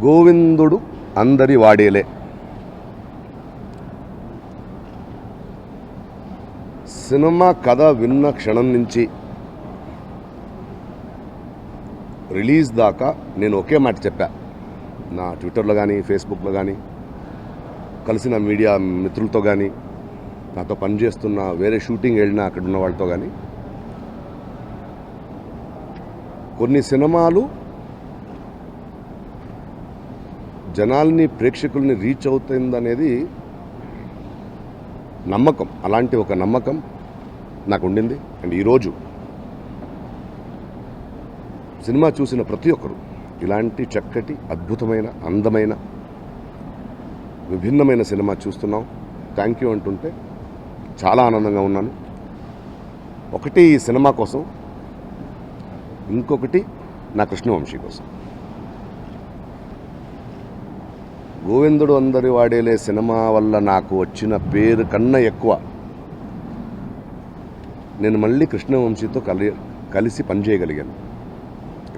గోవిందుడు అందరి వాడేలే. సినిమా కథ విన్న క్షణం నుంచి రిలీజ్ దాకా నేను ఒకే మాట చెప్పా. నా ట్విట్టర్లో కానీ ఫేస్బుక్లో కానీ కలిసిన మీడియా మిత్రులతో కానీ నాతో పనిచేస్తున్న వేరే షూటింగ్ వెళ్ళినా అక్కడ ఉన్న వాళ్ళతో కానీ, కొన్ని సినిమాలు జనాల్ని ప్రేక్షకుల్ని రీచ్ అవుతుందనేది నమ్మకం. అలాంటి ఒక నమ్మకం నాకు ఉండింది. అండ్ ఈరోజు సినిమా చూసిన ప్రతి ఒక్కరు ఇలాంటి చక్కటి అద్భుతమైన అందమైన విభిన్నమైన సినిమా చూస్తున్నాం, థ్యాంక్ యూ అంటుంటే చాలా ఆనందంగా ఉన్నాను. ఒకటి ఈ సినిమా కోసం, ఇంకొకటి నా కృష్ణవంశీ కోసం. గోవిందుడు అందరి వాడేలే సినిమా వల్ల నాకు వచ్చిన పేరు కన్నా ఎక్కువ నేను మళ్ళీ కృష్ణవంశీతో కలిసి పనిచేయగలిగాను.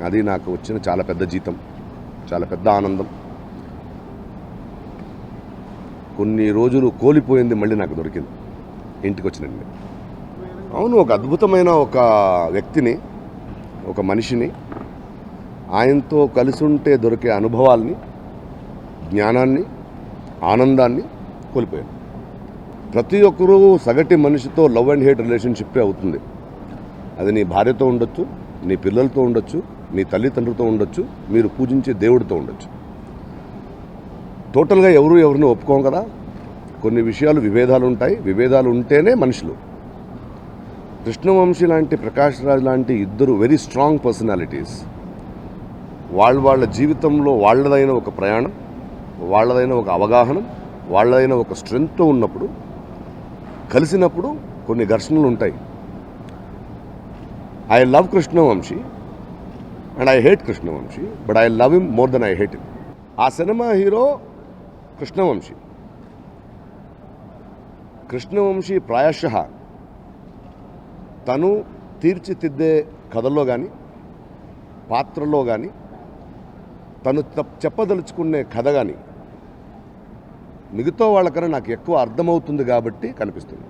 అది నాకు వచ్చిన చాలా పెద్ద జీతం, చాలా పెద్ద ఆనందం. కొన్ని రోజులు కోల్పోయింది మళ్ళీ నాకు దొరికింది ఇంటికి వచ్చినండి. అవును, ఒక అద్భుతమైన ఒక వ్యక్తిని, ఒక మనిషిని, ఆయనతో కలిసి ఉంటే దొరికే అనుభవాల్ని, జ్ఞానాన్ని, ఆనందాన్ని కోల్పోయాను. ప్రతి ఒక్కరూ సగటి మనిషితో లవ్ అండ్ హేట్ రిలేషన్షిప్పే అవుతుంది. అది నీ భార్యతో ఉండొచ్చు, నీ పిల్లలతో ఉండొచ్చు, నీ తల్లిదండ్రులతో ఉండొచ్చు, మీరు పూజించే దేవుడితో ఉండొచ్చు. టోటల్గా ఎవరిని ఒప్పుకోం కదా. కొన్ని విషయాలు విభేదాలు ఉంటాయి. విభేదాలు ఉంటేనే మనుషులు. కృష్ణవంశీ లాంటి, ప్రకాష్ రాజ్ లాంటి ఇద్దరు వెరీ స్ట్రాంగ్ పర్సనాలిటీస్ వాళ్ళ జీవితంలో వాళ్ళదైన ఒక ప్రయాణం, వాళ్ళదైన ఒక అవగాహన, వాళ్ళదైన ఒక స్ట్రెంగ్త్తో ఉన్నప్పుడు, కలిసినప్పుడు కొన్ని ఘర్షణలు ఉంటాయి. I love Krishna Vamsi and I hate Krishna Vamsi, but I love him more than I hate him. ఆ సినిమా హీరో కృష్ణవంశీ. కృష్ణవంశీ ప్రాయశః తను తీర్చిదిద్దే కథల్లో కానీ, పాత్రలో కానీ, తను చెప్పదలుచుకునే కథ కానీ మిగతా వాళ్ళకన్నా నాకు ఎక్కువ అర్థమవుతుంది కాబట్టి కనిపిస్తుంది.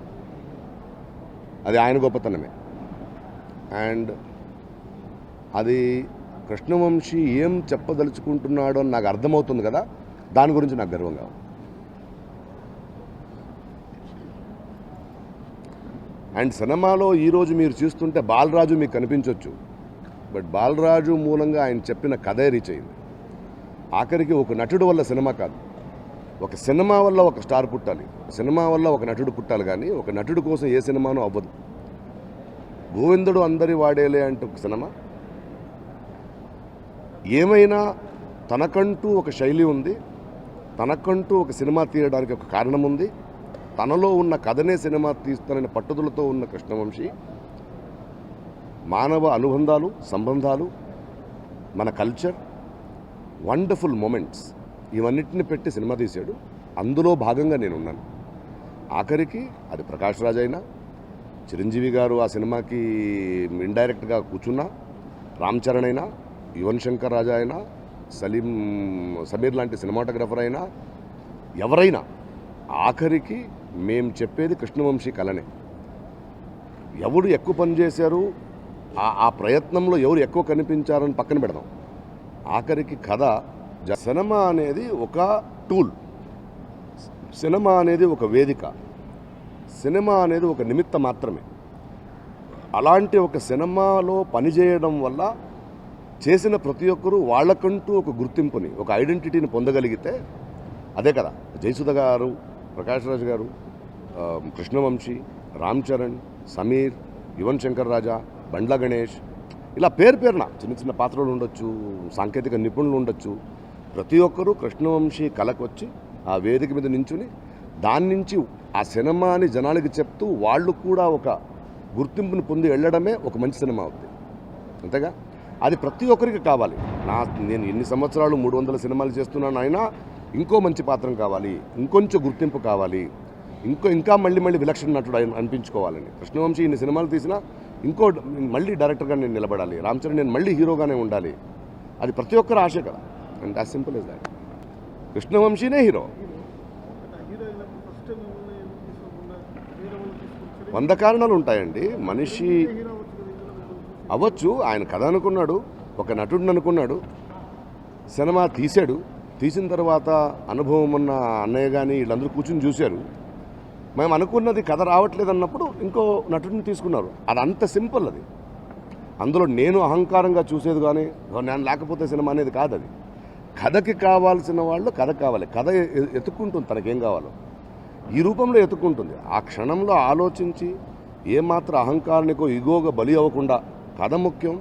అది ఆయన గొప్పతనమే. అండ్ అది కృష్ణవంశీ ఏం చెప్పదలుచుకుంటున్నాడో అని నాకు అర్థమవుతుంది కదా, దాని గురించి నాకు గర్వంగా ఉంది. అండ్ సినిమాలో ఈరోజు మీరు చూస్తుంటే బాలరాజు మీకు కనిపించవచ్చు, బట్ బాలరాజు మూలంగా ఆయన చెప్పిన కథే రీచ్ అయింది. ఆఖరికి ఒక నటుడు వల్ల సినిమా కాదు, ఒక సినిమా వల్ల ఒక స్టార్ పుట్టాలి, సినిమా వల్ల ఒక నటుడు పుట్టాలి, కానీ ఒక నటుడు కోసం ఏ సినిమానూ అవ్వదు. గోవిందుడు అందరి వాడేలే అంటే ఒక సినిమా ఏమైనా తనకంటూ ఒక శైలి ఉంది, తనకంటూ ఒక సినిమా తీయడానికి ఒక కారణం ఉంది, తనలో ఉన్న కథనే సినిమా తీస్తానని పట్టుదలతో ఉన్న కృష్ణవంశీ మానవ అనుబంధాలు, సంబంధాలు, మన కల్చర్, వండర్ఫుల్ మూమెంట్స్ ఇవన్నిటిని పెట్టి సినిమా తీశాడు. అందులో భాగంగా నేనున్నాను. ఆఖరికి అది ప్రకాష్ రాజ్ అయినా, చిరంజీవి గారు ఆ సినిమాకి ఇండైరెక్ట్గా కూర్చున్నా, రామ్ చరణ్ అయినా, యువన్ శంకర్ రాజా అయినా, సమీర్ లాంటి సినిమాటోగ్రఫర్ అయినా, ఎవరైనా ఆఖరికి మేము చెప్పేది కృష్ణవంశీ కళనే. ఎవరు ఎక్కువ పని చేశారు, ఆ ప్రయత్నంలో ఎవరు ఎక్కువ కనిపించారని పక్కన పెడదాం. ఆఖరికి కథ, సినిమా అనేది ఒక టూల్, సినిమా అనేది ఒక వేదిక, సినిమా అనేది ఒక నిమిత్తం మాత్రమే. అలాంటి ఒక సినిమాలో పనిచేయడం వల్ల చేసిన ప్రతి ఒక్కరూ వాళ్ళకంటూ ఒక గుర్తింపుని, ఒక ఐడెంటిటీని పొందగలిగితే అదే కదా. జయసుధ గారు, ప్రకాష్ రాజ్ గారు, కృష్ణవంశీ, రామ్ చరణ్, సమీర్, యువన్ శంకర్ రాజా, బండ్ల గణేష్, ఇలా పేరున చిన్న చిన్న పాత్రలు ఉండొచ్చు, సాంకేతిక నిపుణులు ఉండొచ్చు. ప్రతి ఒక్కరూ కృష్ణవంశీ కళకు వచ్చి ఆ వేదిక మీద నించుని దాని నుంచి ఆ సినిమాని జనాలకి చెప్తూ వాళ్ళు కూడా ఒక గుర్తింపుని పొంది వెళ్ళడమే ఒక మంచి సినిమా అవుతుంది. అంతేగా, అది ప్రతి ఒక్కరికి కావాలి. నేను ఎన్ని సంవత్సరాలు 300 సినిమాలు చేస్తున్నాను, అయినా ఇంకో మంచి పాత్రం కావాలి, ఇంకొంచెం గుర్తింపు కావాలి, ఇంకా మళ్ళీ విలక్షణ నటుడు అనిపించుకోవాలని. కృష్ణవంశీ ఇన్ని సినిమాలు తీసినా మళ్ళీ డైరెక్టర్గా నేను నిలబడాలి, రామ్ చరణ్ నేను మళ్ళీ హీరోగానే ఉండాలి, అది ప్రతి ఒక్కరి ఆశ కదా. And as simple is that. కృష్ణవంశీనే హీరో. 100 కారణాలు ఉంటాయండి. మనిషి అవ్వచ్చు, ఆయన కథ అనుకున్నాడు, ఒక నటుడిని అనుకున్నాడు, సినిమా తీశాడు. తీసిన తర్వాత అనుభవం ఉన్న అన్నయ్య కానీ వీళ్ళందరూ కూర్చుని చూశారు. మేము అనుకున్నది కథ రావట్లేదు అన్నప్పుడు ఇంకో నటుడిని తీసుకున్నారు. అది అంత సింపుల్. అది అందులో నేను అహంకారంగా చూసేది కానీ నేను లేకపోతే సినిమా అనేది కాదు. అది కథకి కావాల్సిన వాళ్ళు కథ కావాలి. కథ ఎత్తుక్కుంటుంది తనకేం కావాలో, ఈ రూపంలో ఎత్తుక్కుంటుంది. ఆ క్షణంలో ఆలోచించి ఏమాత్రం అహంకారానికో ఇగోగా బలి అవ్వకుండా కథ ముఖ్యం,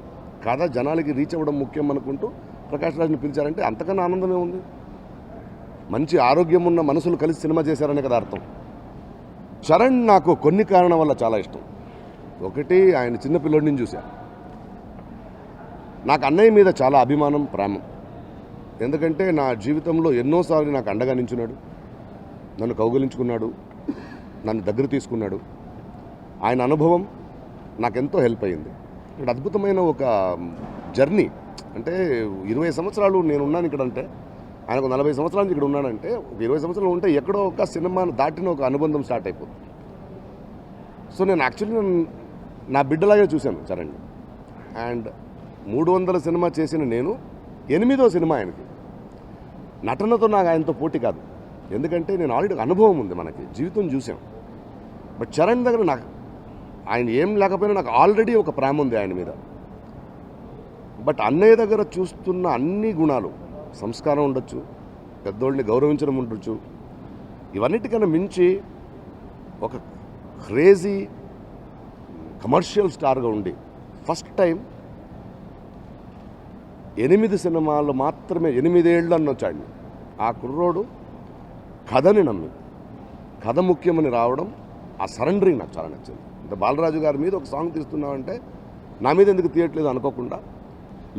కథ జనాలకి రీచ్ అవ్వడం ముఖ్యం అనుకుంటూ ప్రకాష్ రాజ్ని పిలిచారంటే అంతకన్నా ఆనందమే ఉంది. మంచి ఆరోగ్యం ఉన్న మనసులు కలిసి సినిమా చేశారనే కదా అర్థం. చరణ్ నాకు కొన్ని కారణాల వల్ల చాలా ఇష్టం. ఒకటి, ఆయన చిన్నపిల్లడి నుంచి చూశా. నాకు అన్నయ్య మీద చాలా అభిమానం, ప్రేమం. ఎందుకంటే నా జీవితంలో ఎన్నోసార్లు నాకు అండగా నించున్నాడు, నన్ను కౌగిలించుకున్నాడు, నన్ను దగ్గర తీసుకున్నాడు. ఆయన అనుభవం నాకెంతో హెల్ప్ అయ్యింది. ఇక్కడ అద్భుతమైన ఒక జర్నీ. అంటే 20 సంవత్సరాలు నేను ఉన్నాను ఇక్కడ, అంటే ఆయనకు 40 సంవత్సరాల నుంచి ఇక్కడ ఉన్నానంటే ఒక 20 సంవత్సరాలు ఉంటే ఎక్కడో ఒక సినిమాను దాటిన ఒక అనుబంధం స్టార్ట్ అయిపోతుంది. సో నేను యాక్చువల్లీ నా బిడ్డలాగే చూశాను చరణ్. అండ్ 300 సినిమా చేసిన నేను 8వ సినిమా ఆయనకి. నటనతో నాకు ఆయనతో పోటీ కాదు, ఎందుకంటే నేను ఆల్రెడీ అనుభవం ఉంది, మనకి జీవితం చూసాం. బట్ చరణ్ దగ్గర నాకు ఆయన ఏం లేకపోయినా నాకు ఆల్రెడీ ఒక ప్రేమ ఉంది ఆయన మీద. బట్ అన్నయ్య దగ్గర చూస్తున్న అన్ని గుణాలు, సంస్కారం ఉండొచ్చు, పెద్దోళ్ళని గౌరవించడం ఉండొచ్చు, ఇవన్నిటికన్నా మించి ఒక క్రేజీ కమర్షియల్ స్టార్గా ఉండి ఫస్ట్ టైం 8 సినిమాలు మాత్రమే 8 ఏళ్ళు అన్నొచ్చాడు. ఆ కుర్రోడు కథని నమ్మి కథ ముఖ్యమని రావడం, ఆ సరెండరింగ్ నాకు చాలా నచ్చింది. అంటే బాలరాజు గారి మీద ఒక సాంగ్ తీస్తున్నామంటే నా మీద ఎందుకు తీయట్లేదు అనుకోకుండా,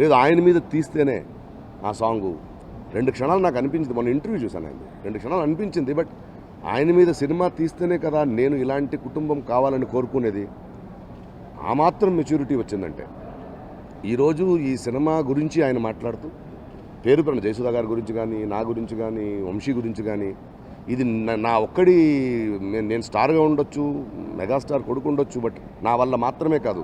లేదు ఆయన మీద తీస్తేనే ఆ సాంగు 2 క్షణాలు నాకు అనిపించింది. మొన్న ఇంటర్వ్యూ చూశాను ఆయన, 2 క్షణాలు అనిపించింది. బట్ ఆయన మీద సినిమా తీస్తేనే కదా నేను ఇలాంటి కుటుంబం కావాలని కోరుకునేది. ఆ మాత్రం మెచ్యూరిటీ వచ్చిందంటే ఈరోజు ఈ సినిమా గురించి ఆయన మాట్లాడుతూ పేరు పెరిగిన జయసుధా గారి గురించి కానీ, నా గురించి కానీ, వంశీ గురించి కానీ, ఇది నా ఒక్కడి నేను స్టార్గా ఉండొచ్చు, మెగాస్టార్ కొడుకు ఉండొచ్చు, బట్ నా వల్ల మాత్రమే కాదు,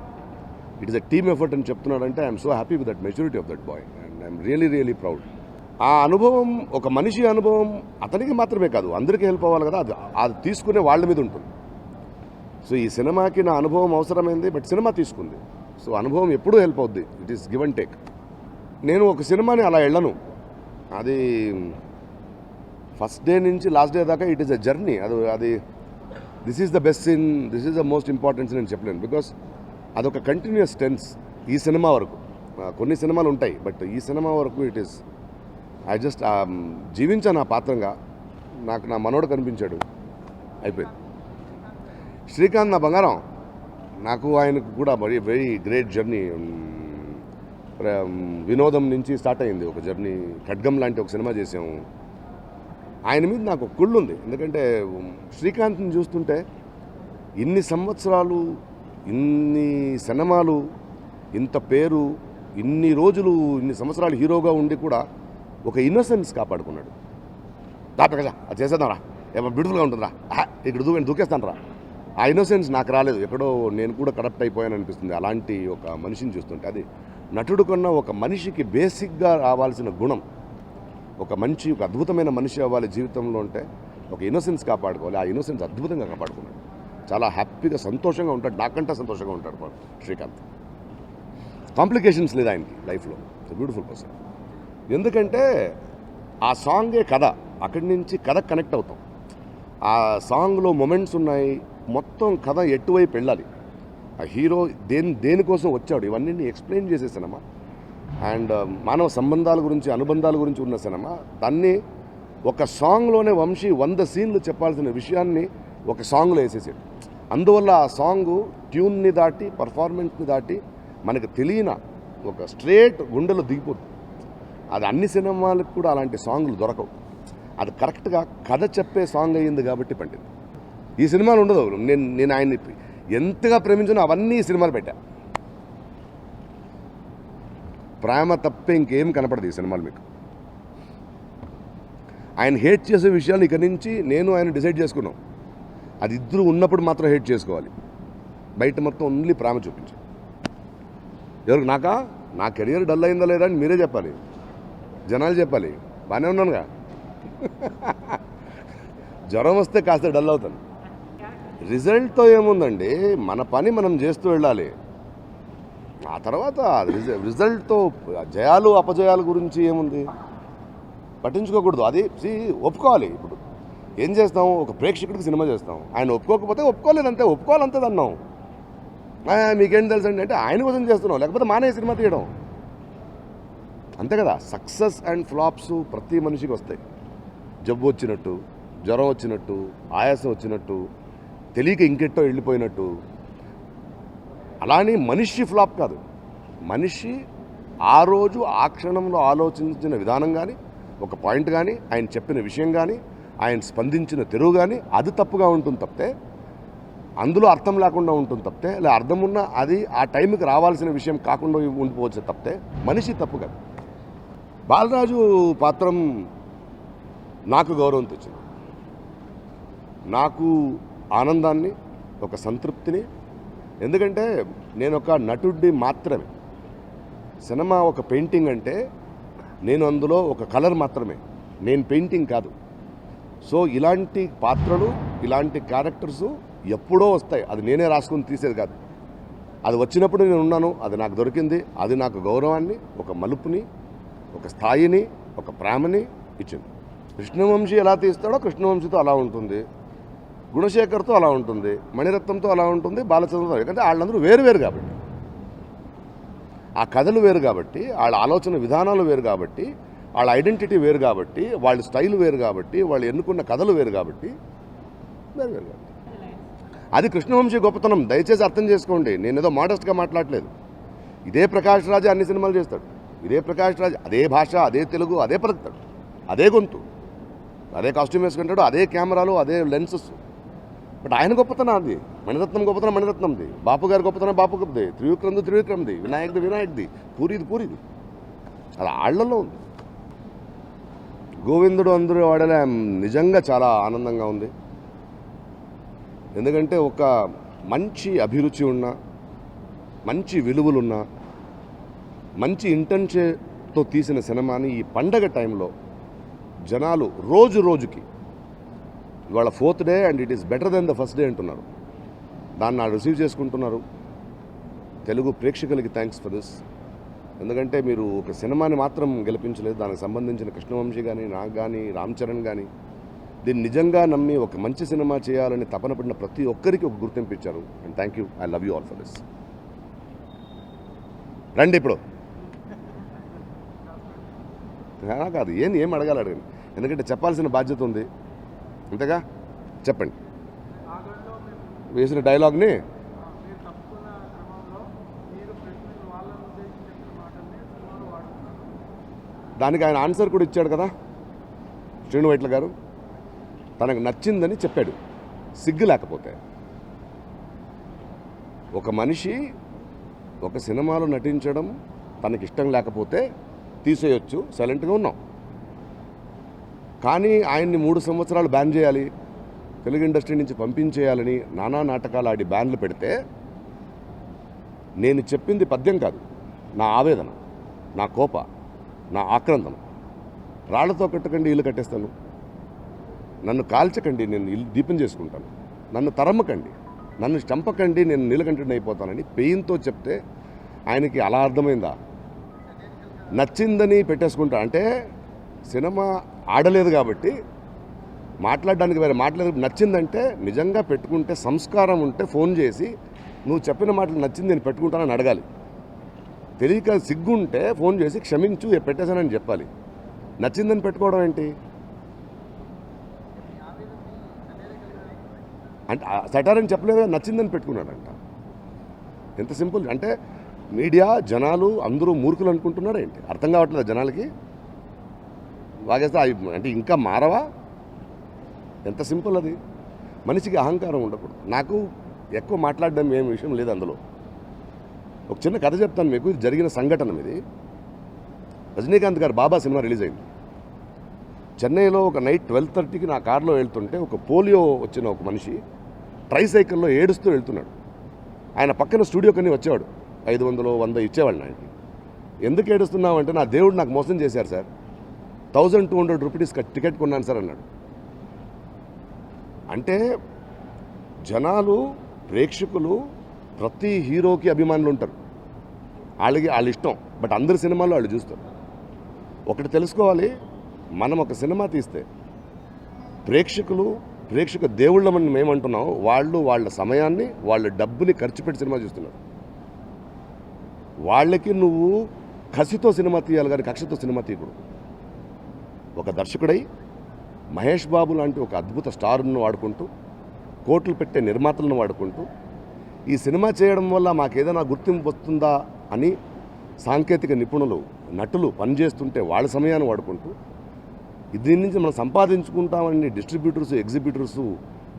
it is a team effort అని చెప్తున్నాడంటే I'm so happy with that maturity of that boy and I'm really proud. ఆ అనుభవం, ఒక మనిషి అనుభవం అతనికి మాత్రమే కాదు అందరికీ హెల్ప్ అవ్వాలి కదా, అది తీసుకునే వాళ్ళ మీద ఉంటుంది. సో ఈ సినిమాకి నా అనుభవం అవసరమైంది, బట్ సినిమా తీసుకుంది. సో అనుభవం ఎప్పుడూ హెల్ప్ అవుద్ది, it is give and take. నేను ఒక సినిమాని అలా వెళ్ళను, అది ఫస్ట్ డే నుంచి లాస్ట్ డే దాకా ఇట్ ఈస్ ఎ జర్నీ. అది this is the best scene, this is the most important scene అని చెప్పలేను. బికాస్ అదొక కంటిన్యూస్ టెన్స్ ఈ సినిమా వరకు. కొన్ని సినిమాలు ఉంటాయి, బట్ ఈ సినిమా వరకు ఇట్ ఈస్ ఐ జస్ట్ జీవించాను ఆ పాత్రంగా. నాకు నా మనోడు కనిపించాడు, అయిపోయింది. శ్రీకాంత్ నా బంగారం. నాకు ఆయనకు కూడా వెరీ గ్రేట్ జర్నీ. వినోదం నుంచి స్టార్ట్ అయింది ఒక జర్నీ. ఖడ్గం లాంటి ఒక సినిమా చేసాము. ఆయన మీద నాకు ఒక కుళ్ళు ఉంది, ఎందుకంటే శ్రీకాంత్ని చూస్తుంటే ఇన్ని సంవత్సరాలు, ఇన్ని సినిమాలు, ఇంత పేరు, ఇన్ని రోజులు, ఇన్ని సంవత్సరాలు హీరోగా ఉండి కూడా ఒక ఇన్నోసెన్స్ కాపాడుకున్నాడు. కదా అది చేసేద్దాం రా, ఏమో బ్యూటిఫుల్గా ఉంటుందిరా, ఇక్కడ దూకేస్తాను రా. ఆ ఇన్నోసెన్స్ నాకు రాలేదు. ఎక్కడో నేను కూడా కరప్ట్ అయిపోయాను అనిపిస్తుంది అలాంటి ఒక మనిషిని చూస్తుంటే. అది నటుడు కన్నా ఒక మనిషికి బేసిక్గా రావాల్సిన గుణం. ఒక అద్భుతమైన మనిషి అవ్వాలి జీవితంలో అంటే ఒక ఇన్నోసెన్స్ కాపాడుకోవాలి. ఆ ఇన్నోసెన్స్ అద్భుతంగా కాపాడుకున్నాడు. చాలా హ్యాపీగా, సంతోషంగా ఉంటాడు. నాకంటే సంతోషంగా ఉంటాడు శ్రీకాంత్. కాంప్లికేషన్స్ లేదు ఆయనకి లైఫ్లో. Beautiful person. ఎందుకంటే ఆ సాంగే కథ, అక్కడి నుంచి కథ కనెక్ట్ అవుతాం. ఆ సాంగ్లో మొమెంట్స్ ఉన్నాయి, మొత్తం కథ ఎటువైపు వెళ్ళాలి, ఆ హీరో దేనికోసం వచ్చాడు, ఇవన్నీ ఎక్స్ప్లెయిన్ చేసే సినిమా. అండ్ మానవ సంబంధాల గురించి, అనుబంధాల గురించి ఉన్న సినిమా. దాన్ని ఒక సాంగ్లోనే వంశీ 100 సీన్లు చెప్పాల్సిన విషయాన్ని ఒక సాంగ్లో వేసేసాడు. అందువల్ల ఆ సాంగు ట్యూన్ని దాటి, పర్ఫార్మెన్స్ని దాటి మనకు తెలియని ఒక స్ట్రేట్ గుండెలో దిగిపోతుంది. అది అన్ని సినిమాలకు కూడా అలాంటి సాంగ్లు దొరకవు. అది కరెక్ట్గా కథ చెప్పే సాంగ్ అయ్యింది కాబట్టి పండింది. ఈ సినిమాలు ఉండదు. నేను ఆయన్ని ఎంతగా ప్రేమించానో అవన్నీ ఈ సినిమాలు పెట్టా. ప్రేమ తప్పే ఇంకేం కనపడదు ఈ సినిమాలు మీకు. ఆయన హేట్ చేసే విషయాలు ఇక నుంచి నేను ఆయన డిసైడ్ చేసుకున్నాం. అది ఇద్దరు ఉన్నప్పుడు మాత్రం హేట్ చేసుకోవాలి, బయట మొత్తం ఓన్లీ ప్రేమ చూపించాలి. ఎవరికి నా కెరియర్ డల్ అయిందా లేదా అని మీరే చెప్పాలి, జనాలు చెప్పాలి. బాగానే ఉన్నానుగా. జ్వరం వస్తే కాస్త డల్ అవుతాను. రిజల్ట్తో ఏముందండి, మన పని మనం చేస్తూ వెళ్ళాలి. ఆ తర్వాత రిజల్ట్తో జయాలు అపజయాల గురించి ఏముంది, పట్టించుకోకూడదు. అది ఒప్పుకోవాలి. ఇప్పుడు ఏం చేస్తాం, ఒక ప్రేక్షకుడికి సినిమా చేస్తాం, ఆయన ఒప్పుకోకపోతే ఒప్పుకోలేదంతే, ఒప్పుకోవాలంతే అన్నాం. మీకేం తెలుసండి అంటే ఆయన కోసం చేస్తున్నాం, లేకపోతే మానే సినిమా తీయడం, అంతే కదా. సక్సెస్ అండ్ ఫ్లాప్స్ ప్రతి మనిషికి వస్తాయి. జబ్బు వచ్చినట్టు, జ్వరం వచ్చినట్టు, ఆయాసం వచ్చినట్టు, తెలియక ఇంకెట్టో వెళ్ళిపోయినట్టు. అలానే మనిషి ఫ్లాప్ కాదు, మనిషి ఆ రోజు ఆ క్షణంలో ఆలోచించిన విధానం కానీ, ఒక పాయింట్ కానీ, ఆయన చెప్పిన విషయం కానీ, ఆయన స్పందించిన తెరువు కానీ అది తప్పుగా ఉంటుంది తప్పితే, అందులో అర్థం లేకుండా ఉంటుంది తప్పితే, లేదా అర్థం ఉన్న అది ఆ టైంకి రావాల్సిన విషయం కాకుండా ఉండిపోవచ్చు తప్పితే మనిషి తప్పు కాదు. బాలరాజు పాత్రం నాకు గౌరవం తెచ్చింది, నాకు ఆనందాన్ని, ఒక సంతృప్తిని. ఎందుకంటే నేను ఒక నటుడిని మాత్రమే. సినిమా ఒక పెయింటింగ్ అంటే నేను అందులో ఒక కలర్ మాత్రమే, నేను పెయింటింగ్ కాదు. సో ఇలాంటి పాత్రలు, ఇలాంటి క్యారెక్టర్స్ ఎప్పుడో వస్తాయి, అది నేనే రాసుకొని తీసేది కాదు. అది వచ్చినప్పుడు నేను ఉన్నాను, అది నాకు దొరికింది, అది నాకు గౌరవాన్ని, ఒక మలుపుని, ఒక స్థాయిని, ఒక ప్రేమని ఇచ్చింది. కృష్ణవంశీ ఎలా తీస్తాడో కృష్ణవంశీతో అలా ఉంటుంది, గుణశేఖర్తో అలా ఉంటుంది, మణిరత్నంతో అలా ఉంటుంది, బాలచంద్రతో. ఎందుకంటే వాళ్ళందరూ వేరు కాబట్టి, ఆ కథలు వేరు కాబట్టి, వాళ్ళ ఆలోచన విధానాలు వేరు కాబట్టి, వాళ్ళ ఐడెంటిటీ వేరు కాబట్టి, వాళ్ళ స్టైల్ వేరు కాబట్టి, వాళ్ళు ఎన్నుకున్న కథలు వేరు కాబట్టి వేరు కాబట్టి. అది కృష్ణవంశీ గొప్పతనం. దయచేసి అర్థం చేసుకోండి, నేను ఏదో మోడెస్ట్గా మాట్లాడలేదు. ఇదే ప్రకాష్ రాజ్ అన్ని సినిమాలు చేస్తాడు, ఇదే ప్రకాష్ రాజ్ అదే భాష, అదే తెలుగు, అదే పలుకుతాడు, అదే గొంతు, అదే కాస్ట్యూమ్ వేసుకుంటాడు, అదే కెమెరాలు, అదే లెన్సెస్. బట్ ఆయన గొప్పతనం అది, మణిరత్నం గొప్పతనం మణిరత్నంది, బాపు గారి గొప్పతనం బాపుది, త్రివిక్రమ్ది, వినాయక్ది, పూరిది. అది ఆళ్లలో ఉంది. గోవిందుడు అందరూ వాడలే నిజంగా చాలా ఆనందంగా ఉంది. ఎందుకంటే ఒక మంచి అభిరుచి ఉన్న, మంచి విలువలున్న, మంచి ఇంటెన్షన్తో తీసిన సినిమాని ఈ పండగ టైంలో జనాలు రోజుకి, ఇవాళ 4th day and it is better than the first day అంటున్నారు. దాన్ని రిసీవ్ చేసుకుంటున్నారు. తెలుగు ప్రేక్షకులకి థ్యాంక్స్ ఫర్ దిస్. ఎందుకంటే మీరు ఒక సినిమాని మాత్రం గెలిపించలేదు, దానికి సంబంధించిన కృష్ణవంశీ కానీ, నాకు కానీ, రామ్ చరణ్ కానీ దీన్ని నిజంగా నమ్మి ఒక మంచి సినిమా చేయాలని తపన పడిన ప్రతి ఒక్కరికి ఒక గుర్తింపు ఇచ్చారు. And thank you, I love you all for this. రండి ఇప్పుడు కాదు, ఏం అడగాలి, ఎందుకంటే చెప్పాల్సిన బాధ్యత ఉంది, అంతేగా. చెప్పండి. వేసిన డైలాగ్ని దానికి ఆయన ఆన్సర్ కూడా ఇచ్చాడు కదా శ్రీను వైట్ల గారు. తనకు నచ్చిందని చెప్పాడు, సిగ్గు లేకపోతే. ఒక మనిషి ఒక సినిమాలో నటించడం తనకిష్టం లేకపోతే తీసేయొచ్చు, సైలెంట్గా ఉన్నాం. కానీ ఆయన్ని 3 సంవత్సరాలు బ్యాన్ చేయాలి, తెలుగు ఇండస్ట్రీ నుంచి పంపించేయాలని నానా నాటకాలు ఆడి బ్యాన్లు పెడితే, నేను చెప్పింది పద్యం కాదు, నా ఆవేదన, నా కోప, నా ఆక్రందన. రాళ్లతో కట్టకండి ఇల్లు కట్టేస్తాను, నన్ను కాల్చకండి నేను ఇల్లు దీపం చేసుకుంటాను, నన్ను తరమ్మకండి, నన్ను చంపకండి నేను నీలకంఠుడిని అయిపోతానని పెయిన్తో చెప్తే ఆయనకి అలా అర్థమైందా? నచ్చిందని పెట్టేసుకుంటా అంటే సినిమా ఆడలేదు కాబట్టి మాట్లాడడానికి వేరే మాట్లాడలేదు. నచ్చిందంటే నిజంగా పెట్టుకుంటే, సంస్కారం ఉంటే ఫోన్ చేసి నువ్వు చెప్పిన మాటలు నచ్చింది నేను పెట్టుకుంటానని అడగాలి. తెలియక సిగ్గుంటే ఫోన్ చేసి క్షమించు పెట్టేశానని చెప్పాలి. నచ్చిందని పెట్టుకోవడం ఏంటి అంటే సటారని చెప్పలేదు, నచ్చిందని పెట్టుకున్నాడంట. ఎంత సింపుల్ అంటే మీడియా, జనాలు అందరూ మూర్ఖులు అనుకుంటున్నాడు ఏంటి? అర్థం కావట్లేదు జనాలకి. వాగేస్తే అంటే ఇంకా మారవా? ఎంత సింపుల్ అది. మనిషికి అహంకారం ఉండకూడదు. నాకు ఎక్కువ మాట్లాడడం ఏం విషయం లేదు అందులో. ఒక చిన్న కథ చెప్తాను మీకు, ఇది జరిగిన సంఘటన. ఇది రజనీకాంత్ గారు బాబా సినిమా రిలీజ్ అయింది. చెన్నైలో ఒక నైట్ 12:30కి నా కారులో వెళ్తుంటే ఒక పోలియో వచ్చిన ఒక మనిషి ట్రైసైకిల్లో ఏడుస్తూ వెళ్తున్నాడు. ఆయన పక్కన స్టూడియోకని వచ్చేవాడు, 500 100 ఇచ్చేవాళ్ళు ఆయనకి. ఎందుకు ఏడుస్తున్నావు అంటే, నా దేవుడు నాకు మోసం చేశారు సార్, 1200 రూపీస్ టికెట్ కొన్నాను సార్ అన్నాడు. అంటే జనాలు, ప్రేక్షకులు ప్రతి హీరోకి అభిమానులు ఉంటారు, వాళ్ళ ఇష్టం. బట్ అందరి సినిమాల్లో వాళ్ళు చూస్తారు. ఒకటి తెలుసుకోవాలి, మనం ఒక సినిమా తీస్తే ప్రేక్షక దేవుళ్ళమని మేమంటున్నాం, వాళ్ళు వాళ్ళ సమయాన్ని, వాళ్ళ డబ్బుని ఖర్చు పెట్టి సినిమా చూస్తున్నారు. వాళ్ళకి నువ్వు కసితో సినిమా తీయాలి కానీ కక్షతో సినిమా తీయకూడదు. ఒక దర్శకుడై మహేష్ బాబు లాంటి ఒక అద్భుత స్టార్ను వాడుకుంటూ, కోట్లు పెట్టే నిర్మాతలను వాడుకుంటూ, ఈ సినిమా చేయడం వల్ల మాకేదైనా గుర్తింపు వస్తుందా అని సాంకేతిక నిపుణులు, నటులు పనిచేస్తుంటే వాళ్ళ సమయాన్ని వాడుకుంటూ, దీని నుంచి మనం సంపాదించుకుంటామని డిస్ట్రిబ్యూటర్స్, ఎగ్జిబ్యూటర్స్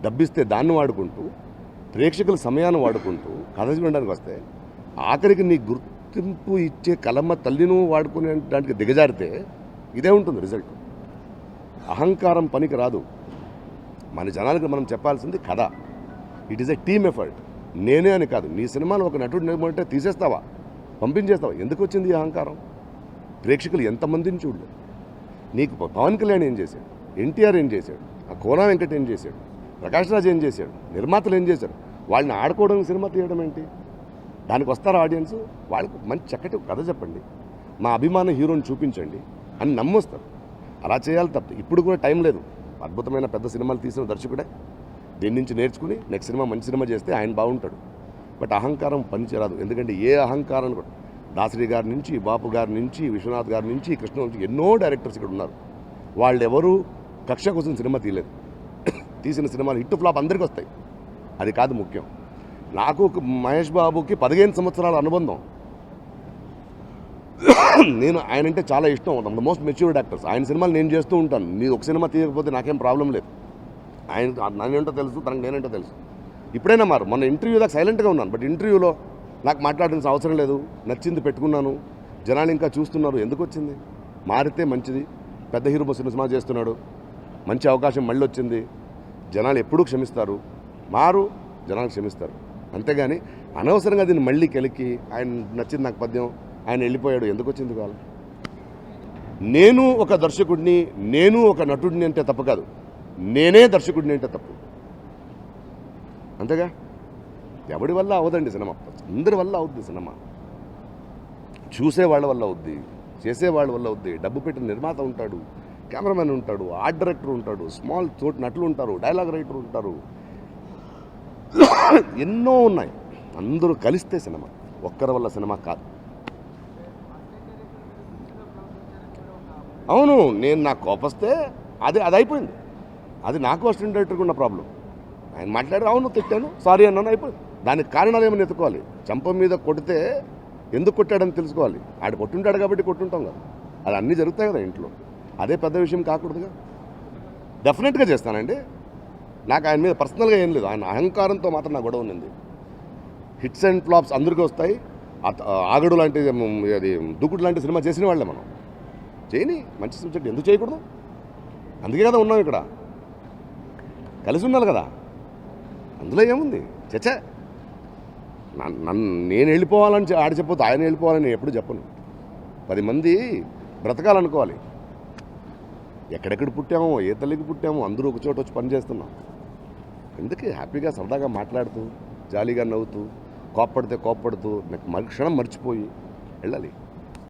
డబ్బిస్తే దాన్ని వాడుకుంటూ, ప్రేక్షకుల సమయాన్ని వాడుకుంటూ కథ చూడడానికి వస్తే, ఆఖరికి నీ గుర్తింపు ఇచ్చే కలమ్మ తల్లిను వాడుకునే దానికి దిగజారితే ఇదే ఉంటుంది రిజల్ట్. అహంకారం పనికి రాదు. మన జనాలకు మనం చెప్పాల్సింది కథ. It is a team effort. నేనే అని కాదు, నీ సినిమాలో ఒక నటుడు నిర్మంటే తీసేస్తావా, పంపించేస్తావా? ఎందుకు వచ్చింది ఈ అహంకారం? ప్రేక్షకులు ఎంతమందిని చూడలేదు. నీకు పవన్ కళ్యాణ్ ఏం చేశాడు, ఎన్టీఆర్ ఏం చేశాడు, ఆ కోనా వెంకట్ ఏం చేశాడు, ప్రకాష్ రాజ్ ఏం చేశాడు, నిర్మాతలు ఏం చేశారు? వాళ్ళని ఆడుకోవడానికి సినిమా తీయడం ఏంటి? దానికి వస్తారు ఆడియన్స్, వాళ్ళకు మంచి చక్కటి కథ చెప్పండి, మా అభిమాన హీరోని చూపించండి అని నమ్మొస్తారు. అలా చేయాలి తప్ప ఇప్పుడు కూడా టైం లేదు. అద్భుతమైన పెద్ద సినిమాలు తీసిన దర్శకుడే దీని నుంచి నేర్చుకుని నెక్స్ట్ సినిమా మంచి సినిమా చేస్తే ఆయన బాగుంటాడు. బట్ అహంకారం పనిచేయరాదు. ఎందుకంటే ఏ అహంకారం కూడా, దాసరి గారి నుంచి, బాపు గారి నుంచి, విశ్వనాథ్ గారి నుంచి, కృష్ణ నుంచి ఎన్నో డైరెక్టర్స్ ఇక్కడ ఉన్నారు. వాళ్ళెవరూ కక్ష కోసం సినిమా తీయలేదు. తీసిన సినిమాలు హిట్ ఫ్లాప్ అందరికీ వస్తాయి, అది కాదు ముఖ్యం. నాకు మహేష్ బాబుకి 15 సంవత్సరాల అనుబంధం. నేను ఆయన అంటే చాలా ఇష్టం. The most matured actors. ఆయన సినిమాలు నేను చేస్తూ ఉంటాను. మీరు ఒక సినిమా తీయకపోతే నాకేం ప్రాబ్లం లేదు. ఆయన నేనేంటో తెలుసు, తనకు నేనేంటో తెలుసు. ఇప్పుడైనా మొన్న ఇంటర్వ్యూ దాకా సైలెంట్గా ఉన్నాను. బట్ ఇంటర్వ్యూలో నాకు మాట్లాడాల్సిన అవసరం లేదు, నచ్చింది పెట్టుకున్నాను, జనాలు ఇంకా చూస్తున్నారు. ఎందుకు వచ్చింది? మారితే మంచిది. పెద్ద హీరో సినిమా చేస్తున్నాడు, మంచి అవకాశం మళ్ళీ వచ్చింది, జనాలు ఎప్పుడూ క్షమిస్తారు, జనాలు క్షమిస్తారు. అంతేగాని అనవసరంగా దీన్ని మళ్ళీ కెలికి, ఆయన నచ్చింది నాకు పద్యం, ఆయన వెళ్ళిపోయాడు, ఎందుకు వచ్చింది కాదు. నేను ఒక దర్శకుడిని, నేను ఒక నటుడిని అంటే తప్పు కాదు, నేనే దర్శకుడిని అంటే తప్పు. అంతేగా, ఎవడి వల్ల అవదండి సినిమా, అందరి వల్ల అవుద్ది సినిమా. చూసేవాళ్ళ వల్ల అవుద్ది, చేసేవాళ్ళ వల్ల అవుద్ది. డబ్బు పెట్టిన నిర్మాత ఉంటాడు, కెమెరామెన్ ఉంటాడు, ఆర్ట్ డైరెక్టర్ ఉంటాడు, స్మాల్ తోటి నటులు ఉంటారు, డైలాగ్ రైటర్ ఉంటారు, ఎన్నో ఉన్నాయి. అందరూ కలిస్తే సినిమా, ఒక్కరి వల్ల సినిమా కాదు. అవును, నేను నాకు కోపస్తే అది అయిపోయింది. అది నాకు అసిస్టెంట్ డైరెక్టర్కి ఉన్న ప్రాబ్లం. ఆయన మాట్లాడి, అవును తిట్టాను, సారీ అన్నాను, అయిపోయింది. దానికి కారణాలు ఏమైనా ఎత్తుకోవాలి. చంప మీద కొడితే ఎందుకు కొట్టాడని తెలుసుకోవాలి. ఆడు కొట్టుంటాడు కాబట్టి కొట్టుంటాం కదా, అది అన్నీ జరుగుతాయి కదా ఇంట్లో. అదే పెద్ద విషయం కాకూడదుగా. డెఫినెట్గా చేస్తానండి. నాకు ఆయన మీద పర్సనల్గా ఏం లేదు, ఆయన అహంకారంతో మాత్రం నా గొడవ ఉంది. హిట్స్ అండ్ ఫ్లాప్స్ అందరికీ వస్తాయి. ఆగడు లాంటి, అది దూకుడు లాంటి సినిమా చేసిన వాళ్ళే మనం. చేయని మంచి సబ్జెక్ట్ ఎందుకు చేయకూడదు? అందుకే కదా ఉన్నాం ఇక్కడ, కలిసి ఉన్నారు కదా. అందులో ఏముంది? చచ్చా, నేను వెళ్ళిపోవాలని ఆడి చెప్పొద్దు, ఆయన వెళ్ళిపోవాలని నేను ఎప్పుడు చెప్పను. 10 మంది బ్రతకాలనుకోవాలి. ఎక్కడెక్కడ పుట్టామో, ఏ తల్లికి పుట్టామో, అందరూ ఒక చోట వచ్చి పని చేస్తున్నాం. ఎందుకు హ్యాపీగా సరదాగా మాట్లాడుతూ, జాలీగా నవ్వుతూ, కోప్పడితే కోప్పడుతూ, క్షణం మర్చిపోయి వెళ్ళాలి.